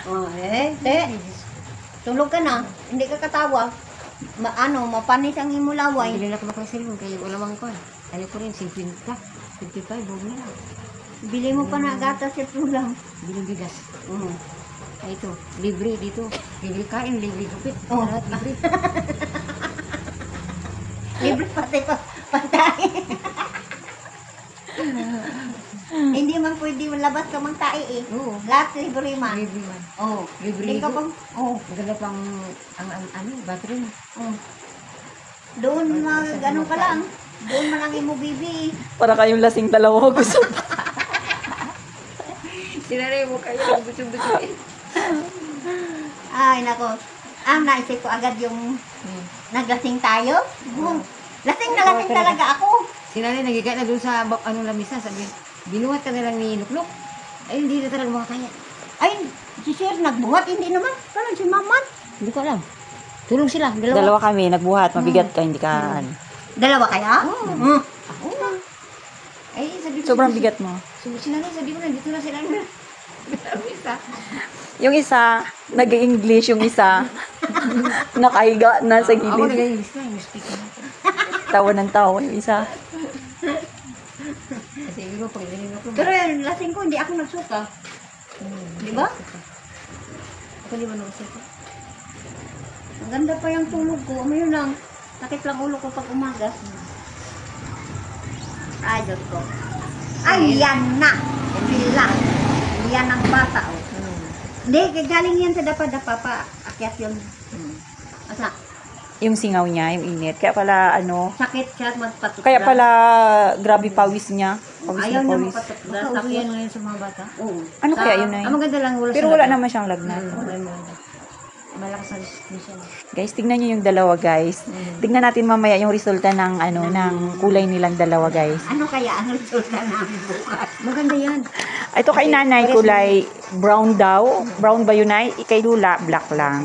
Oh, tulog ka na. Hindi ka katawa. Mapanis ang imulaway. Hindi na ako makasilong kaya wala mang ko. Ano ko rin, 50. 55, huwag na lang. Bili mo pa na gatas at ulam. Bilang bigas. Ay, ito, libre dito. Libre kain, libre gupit. Lahat libre. Libre pati pa pantay. Hindi man pwede labas ka mang tae eh. Oo. Lahat libre man. Libre man. Oo. Libre Hindi ka pang, maganda pang, ang bathroom. Doon ganun ka lang. Doon man ang imo bibi. Para kayong lasing dalawa gusto. Sinanay mo kayo, busog-busog. Ay, nako. Naisip ko agad yung naglasing tayo. Lasing na lasing talaga ako. Sinanay nagigay na doon sa lamisa, sabi, binuhat ka na lang ni Nuklok. Ay, hindi na talaga makakaya. Ay, si Sir nagbuhat. Hindi naman. Parang si Maman. Hindi ko alam. Tulong sila, dalawa. Dalawa kami, nagbuhat. Mabigat ka, hindi ka... Dalawa kaya? Oo. Ako na. Ay, sabi ko. Sobrang bigat mo. Sinanay, sabi ko, nandito na sila na. Lamisa. Yung isa, nag-English. Yung isa, nakahiga na sa Ako gilid. nag-English na, yung speaking natin. Tawa ng tawa yung isa. Kasi ko, pag ganyan ako. Pero yung lasing ko, hindi ako nagsuka. Di ba? Ako di ba nagsuka? Ang ganda pa yung tulog ko. Yun lang. Sakit lang ulo ko pag umaga. Ay, Diyos ko. Ay, yan na. Sila. Yan ang bata. Oh. Hindi, galing yan sa dapa-dapa pa. Akyat yun. Asa? Yung singaw niya, yung init. Kaya pala, Sakit siya magpatok. kaya pala, grabe pawis niya. Pawis Ayaw na niya pawis. magpatok. Baka uso yan ngayon sa mga bata. Oo. Ano kaya yun na Ang yun? maganda lang, wala Pero wala naman siyang lagnat. Malakas ang distinction. Guys, tignan nyo yung dalawa, guys. Tignan natin mamaya yung resulta ng, ng kulay nilang dalawa, guys. Ano kaya ang resulta namin bukas? Maganda yan. Ito kay nanay, kulay brown daw. Brown ba yun, ay? Kay Lula, black lang.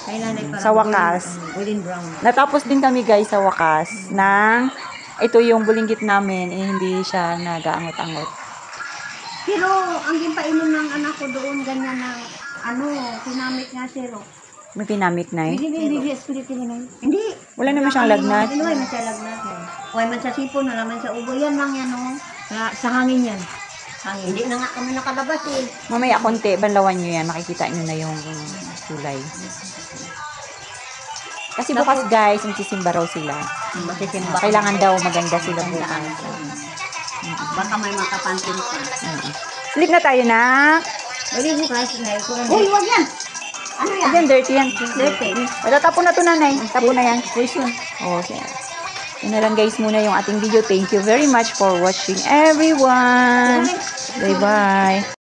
Kay nanay parang Sa wakas. golden brown. Natapos din kami, guys, sa wakas, ng, ito yung bulinggit namin, hindi siya nag-aangot-angot. Pero ang gimpainom ng anak ko doon, ganyan na, pinamit nga siro. May pinamit na eh. Hindi, espiritu mo na yun. Hindi. Wala naman siyang lagnat. Hindi man siya lagnat. Huwag man sa sipon, wala man sa ubo. Yan lang yan, Sa hangin yan. Hindi na nga kami nakalabas eh. Mamaya konti, banlawan nyo yan. Makikita nyo na yung kulay. Kasi bukas, guys, magsisimba raw sila. Kailangan daw maganda sila bukas. Baka may makapansin pa. Sleep na tayo na. Pwede bukas, na ito. Uy, wag yan! Ano yan? Ayan, dirty yan. Dirty. Wala, tapon na to, nanay. Tapon na yan. Oh, okay. Yun na lang, guys, muna yung ating video. Thank you very much for watching, everyone. Bye-bye.